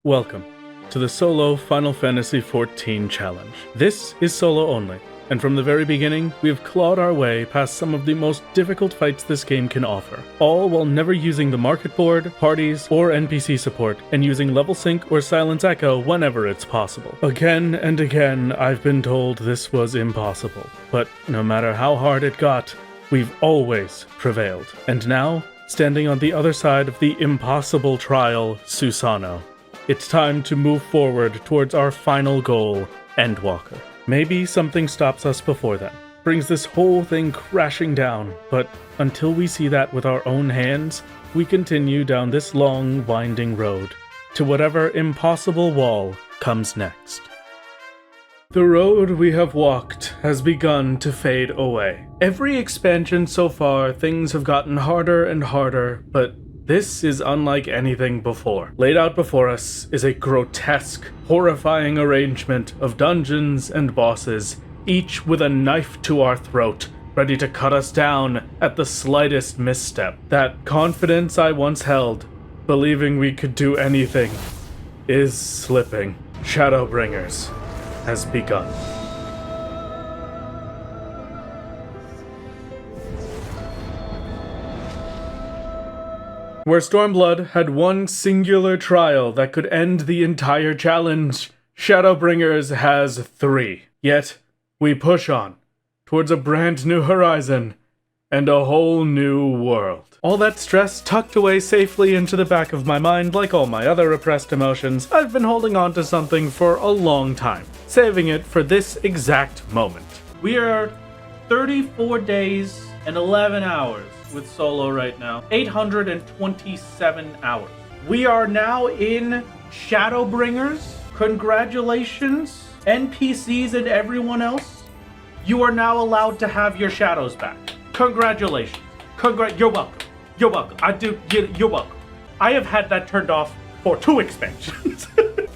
Welcome to the solo Final Fantasy XIV challenge. This is solo only, and from the very beginning, we have clawed our way past some of the most difficult fights this game can offer, all while never using the market board, parties, or NPC support, and using level sync or silence echo whenever it's possible. Again and again, I've been told this was impossible, but no matter how hard it got, we've always prevailed. And now, standing on the other side of the impossible trial, Susano, it's time to move forward towards our final goal, Endwalker. Maybe something stops us before then, brings this whole thing crashing down, but until we see that with our own hands, we continue down this long, winding road to whatever impossible wall comes next. The road we have walked has begun to fade away. Every expansion so far, things have gotten harder and harder, but this is unlike anything before. Laid out before us is a grotesque, horrifying arrangement of dungeons and bosses, each with a knife to our throat, ready to cut us down at the slightest misstep. That confidence I once held, believing we could do anything, is slipping. Shadowbringers has begun. Where Stormblood had one singular trial that could end the entire challenge, Shadowbringers has 3. Yet, we push on, towards a brand new horizon, and a whole new world. All that stress tucked away safely into the back of my mind, like all my other repressed emotions, I've been holding on to something for a long time, saving it for this exact moment. We are 34 days and 11 hours with solo right now. 827 hours. We are now in Shadowbringers. Congratulations, NPCs and everyone else. You are now allowed to have your shadows back. Congratulations. You're welcome. You're welcome. You're welcome. I have had that turned off for 2 expansions.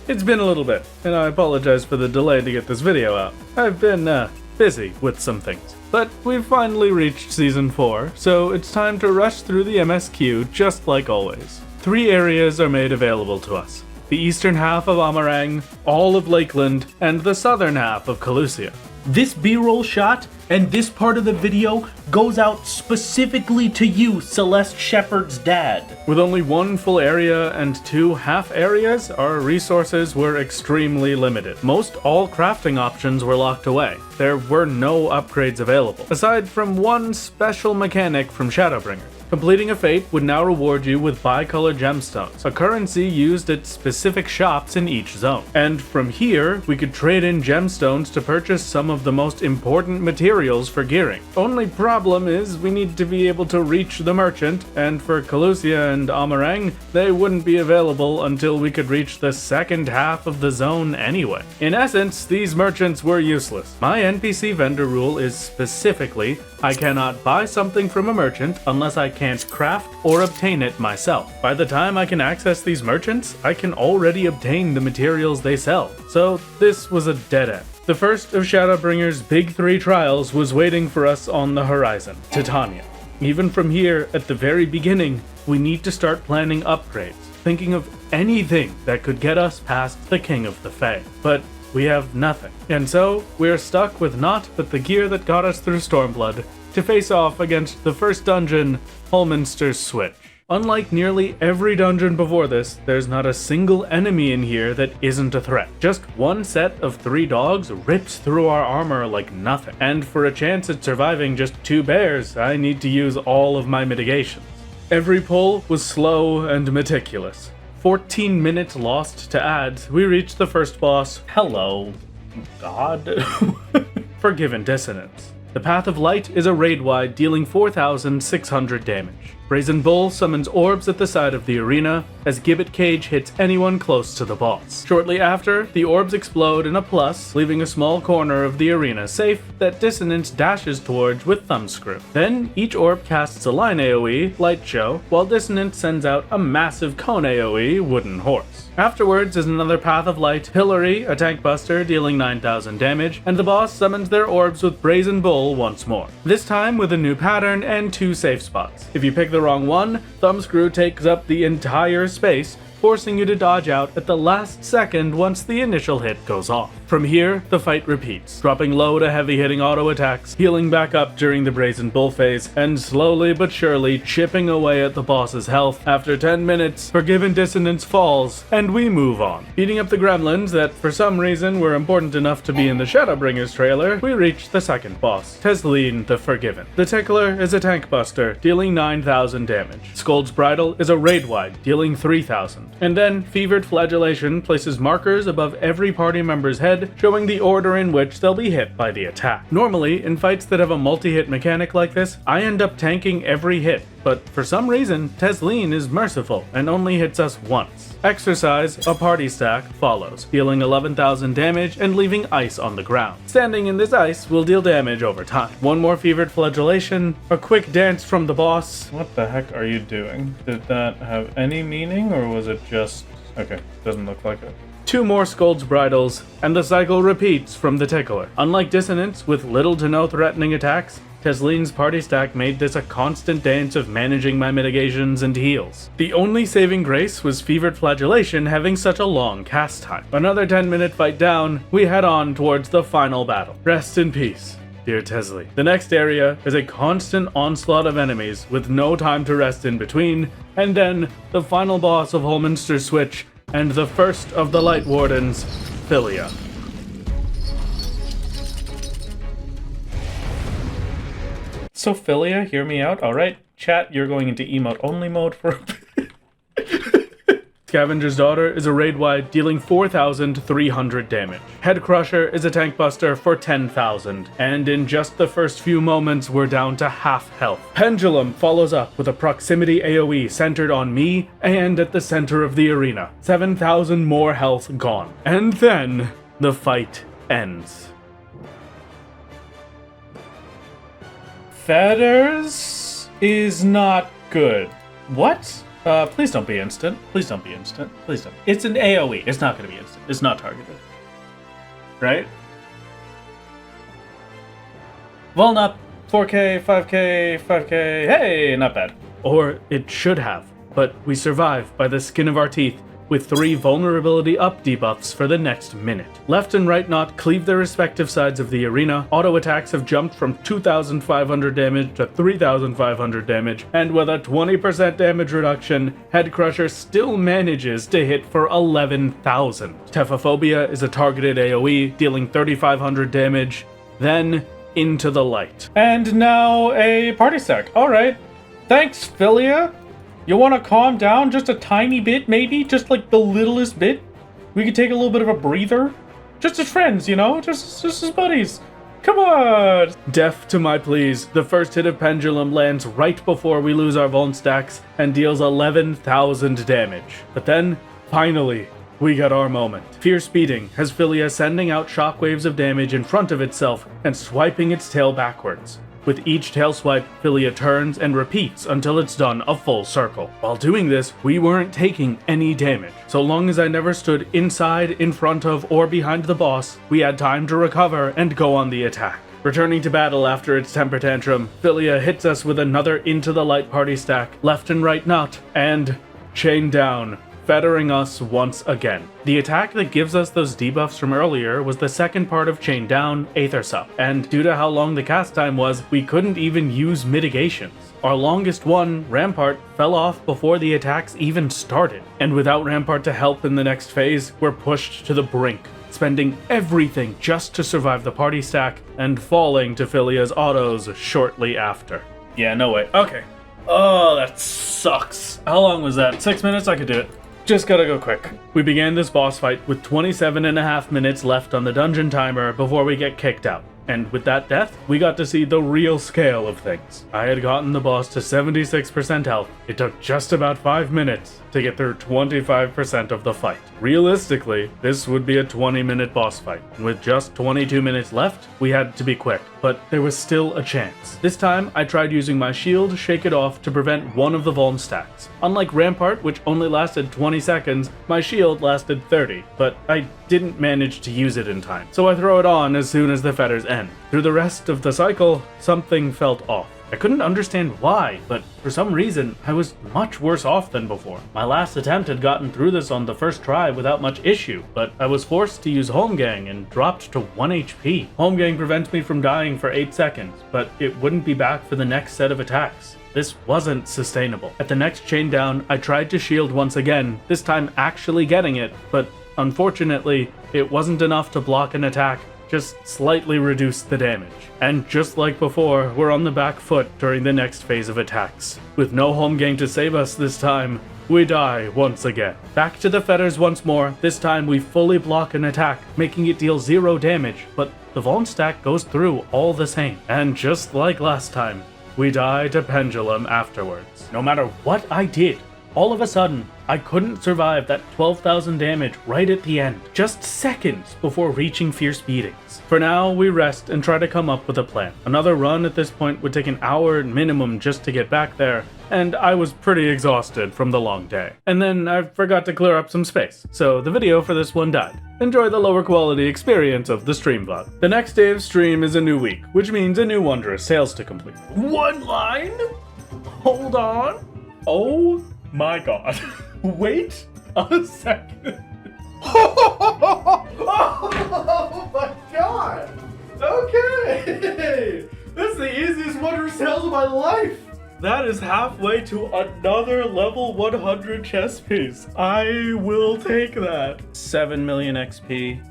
It's been a little bit, and I apologize for the delay to get this video out. I've been, busy with some things. But we've finally reached Season 4, so it's time to rush through the MSQ just like always. 3 areas are made available to us. The eastern half of Amarang, all of Lakeland, and the southern half of Calusia. This B-roll shot and this part of the video goes out specifically to you, Celeste Shepard's dad. With only 1 full area and 2 half areas, our resources were extremely limited. Most all crafting options were locked away. There were no upgrades available, aside from 1 special mechanic from Shadowbringers. Completing a fate would now reward you with bicolor gemstones, a currency used at specific shops in each zone. And from here, we could trade in gemstones to purchase some of the most important materials for gearing. Only problem is we need to be able to reach the merchant, and for Calusia and Amarang, they wouldn't be available until we could reach the second half of the zone anyway. In essence, these merchants were useless. My NPC vendor rule is specifically, I cannot buy something from a merchant unless I can't craft or obtain it myself. By the time I can access these merchants, I can already obtain the materials they sell. So this was a dead end. The first of Shadowbringers' big 3 trials was waiting for us on the horizon, Titania. Even from here, at the very beginning, we need to start planning upgrades, thinking of anything that could get us past the King of the Fae. But we have nothing. And so, we're stuck with naught but the gear that got us through Stormblood to face off against the first dungeon, Holminster Switch. Unlike nearly every dungeon before this, there's not a single enemy in here that isn't a threat. Just 1 set of 3 dogs rips through our armor like nothing. And for a chance at surviving just 2 bears, I need to use all of my mitigations. Every pull was slow and meticulous. 14 minutes lost to add, we reached the first boss. Hello, God. Forgiven Dissonance. The Path of Light is a raid-wide, dealing 4,600 damage. Brazen Bull summons orbs at the side of the arena as Gibbet Cage hits anyone close to the boss. Shortly after, the orbs explode in a plus, leaving a small corner of the arena safe that Dissonance dashes towards with Thumbscrew. Then, each orb casts a line AoE, Light Show, while Dissonance sends out a massive cone AoE, Wooden Horse. Afterwards is another Path of Light, Hillary, a tank buster, dealing 9,000 damage, and the boss summons their orbs with Brazen Bull once more. This time with a new pattern and 2 safe spots. If you pick the wrong one, Thumbscrew takes up the entire space, forcing you to dodge out at the last second once the initial hit goes off. From here, the fight repeats, dropping low to heavy hitting auto attacks, healing back up during the Brazen Bull phase, and slowly but surely chipping away at the boss's health. After 10 minutes, Forgiven Dissonance falls, and we move on. Beating up the gremlins that for some reason were important enough to be in the Shadowbringers trailer, we reach the second boss, Tesleen the Forgiven. The Tickler is a tank buster, dealing 9,000 damage. Scold's Bridle is a raid-wide, dealing 3,000. And then, Fevered Flagellation places markers above every party member's head, showing the order in which they'll be hit by the attack. Normally, in fights that have a multi-hit mechanic like this, I end up tanking every hit, but for some reason, Tesleen is merciful and only hits us once. Exercise, a party stack, follows, dealing 11,000 damage and leaving ice on the ground. Standing in this ice will deal damage over time. One more Fevered Flagellation, a quick dance from the boss. What the heck are you doing? Did that have any meaning, or was it just... Okay, doesn't look like it. 2 more Scold's Bridles, and the cycle repeats from the Tickler. Unlike Dissonance, with little to no threatening attacks, Tesleen's party stack made this a constant dance of managing my mitigations and heals. The only saving grace was Fevered Flagellation having such a long cast time. Another 10-minute fight down, we head on towards the final battle. Rest in peace, dear Teslee. The next area is a constant onslaught of enemies with no time to rest in between, and then the final boss of Holminster Switch and the first of the Light Wardens, Philia. So Philia, hear me out. Alright, chat, you're going into emote only mode for a bit. Scavenger's Daughter is a raid-wide, dealing 4,300 damage. Head Crusher is a tank buster for 10,000, and in just the first few moments, we're down to half health. Pendulum follows up with a proximity AoE centered on me and at the center of the arena. 7,000 more health gone. And then, the fight ends. Fetters is not good. What? Please don't be instant. Please don't be instant. Please don't. It's an AoE. It's not going to be instant. It's not targeted. Right? Volnup, 4K, 5K, 5K. Hey, not bad. Or it should have, but we survive by the skin of our teeth with 3 vulnerability up debuffs for the next minute. Left and right not cleave their respective sides of the arena, auto attacks have jumped from 2,500 damage to 3,500 damage, and with a 20% damage reduction, Head Crusher still manages to hit for 11,000. Tephophobia is a targeted AoE, dealing 3,500 damage, then into the light. And now a party stack. Alright. Thanks, Philia. You want to calm down just a tiny bit, maybe? Just like the littlest bit? We could take a little bit of a breather? Just as friends, you know? Just as buddies. Come on! Deaf to my pleas, the first hit of Pendulum lands right before we lose our Vuln stacks and deals 11,000 damage. But then, finally, we got our moment. Fierce Beating has Philia sending out shockwaves of damage in front of itself and swiping its tail backwards. With each tail swipe, Philia turns and repeats until it's done a full circle. While doing this, we weren't taking any damage. So long as I never stood inside, in front of, or behind the boss, we had time to recover and go on the attack. Returning to battle after its temper tantrum, Philia hits us with another Into the Light party stack, left and right not, and chain down, fettering us once again. The attack that gives us those debuffs from earlier was the second part of Chain Down, Aether Sup, and due to how long the cast time was, we couldn't even use mitigations. Our longest one, Rampart, fell off before the attacks even started, and without Rampart to help in the next phase, we're pushed to the brink, spending everything just to survive the party stack, and falling to Philia's autos shortly after. Yeah, no way. Okay. Oh, that sucks. How long was that? 6 minutes? I could do it. Just gotta go quick. We began this boss fight with 27.5 minutes left on the dungeon timer before we get kicked out. And with that death, we got to see the real scale of things. I had gotten the boss to 76% health. It took just about 5 minutes to get through 25% of the fight. Realistically, this would be a 20-minute boss fight. With just 22 minutes left, we had to be quick, but there was still a chance. This time, I tried using my shield, Shake It Off, to prevent one of the Vuln stacks. Unlike Rampart, which only lasted 20 seconds, my shield lasted 30, but I didn't manage to use it in time. So I throw it on as soon as the fetters end. Through the rest of the cycle, something felt off. I couldn't understand why, but for some reason, I was much worse off than before. My last attempt had gotten through this on the first try without much issue, but I was forced to use Holmgang and dropped to 1 HP. Holmgang prevents me from dying for 8 seconds, but it wouldn't be back for the next set of attacks. This wasn't sustainable. At the next chain down, I tried to shield once again, this time actually getting it, but unfortunately, it wasn't enough to block an attack, just slightly reduced the damage. And just like before, we're on the back foot during the next phase of attacks. With no Holmgang to save us this time, we die once again. Back to the fetters once more, this time we fully block an attack, making it deal 0 damage, but the Vuln stack goes through all the same. And just like last time, we die to Pendulum afterwards. No matter what I did, all of a sudden, I couldn't survive that 12,000 damage right at the end, just seconds before reaching Fierce Beatings. For now, we rest and try to come up with a plan. Another run at this point would take an hour minimum just to get back there, and I was pretty exhausted from the long day. And then I forgot to clear up some space, so the video for this one died. Enjoy the lower quality experience of the stream vlog. The next day of stream is a new week, which means a new Wondrous Sales to complete. One line? Hold on. Oh my god. Wait a second. Oh my god. Okay. That's the easiest Wondrous Sales of my life. That is halfway to another level 100 chess piece. I will take that. 7 million XP,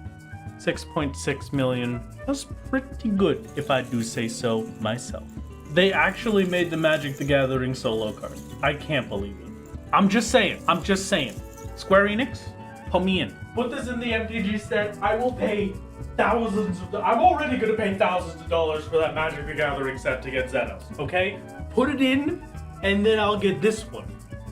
6.6 million. That's pretty good if I do say so myself. They actually made the Magic the Gathering solo card. I can't believe it. I'm just saying. Square Enix, put me in. Put this in the MTG set. I will pay thousands of dollars. I'm already gonna pay thousands of dollars for that Magic the Gathering set to get Xenos, okay? Put it in, and then I'll get this one.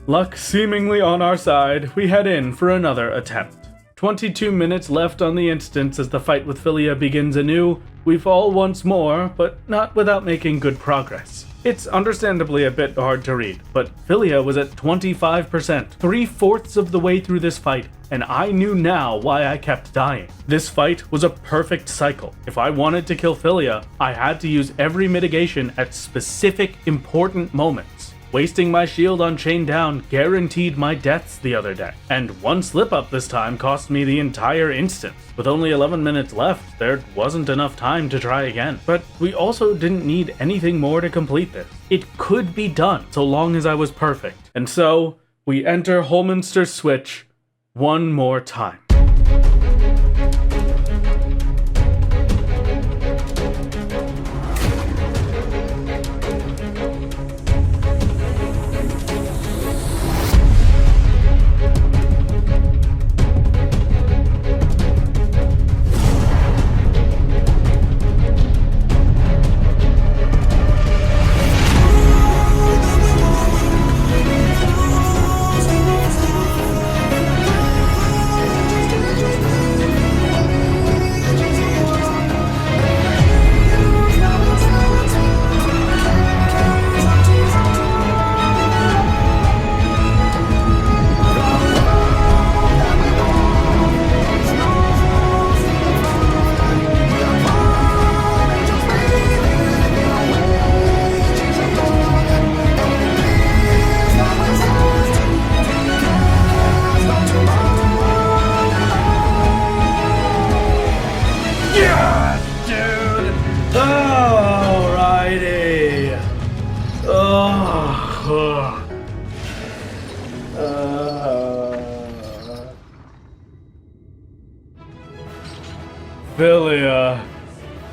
Luck seemingly on our side, we head in for another attempt. 22 minutes left on the instance as the fight with Philia begins anew. We fall once more, but not without making good progress. It's understandably a bit hard to read, but Philia was at 25%, 3/4 of the way through this fight, and I knew now why I kept dying. This fight was a perfect cycle. If I wanted to kill Philia, I had to use every mitigation at specific important moments. Wasting my shield on Chain Down guaranteed my deaths the other day, and one slip up this time cost me the entire instance. With only 11 minutes left, there wasn't enough time to try again. But we also didn't need anything more to complete this. It could be done so long as I was perfect. And so, we enter Holminster Switch one more time. Philia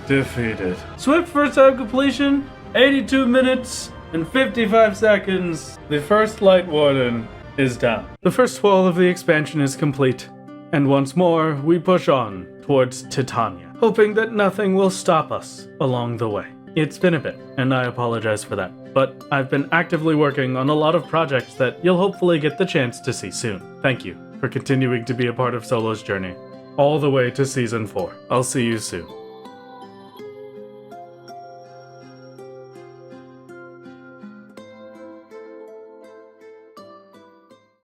defeated. Swift first time completion, 82 minutes and 55 seconds. The first Light Warden is down. The first wall of the expansion is complete, and once more we push on towards Titania, hoping that nothing will stop us along the way. It's been a bit, and I apologize for that, but I've been actively working on a lot of projects that you'll hopefully get the chance to see soon. Thank you for continuing to be a part of Solo's journey, all the way to Season 4. I'll see you soon.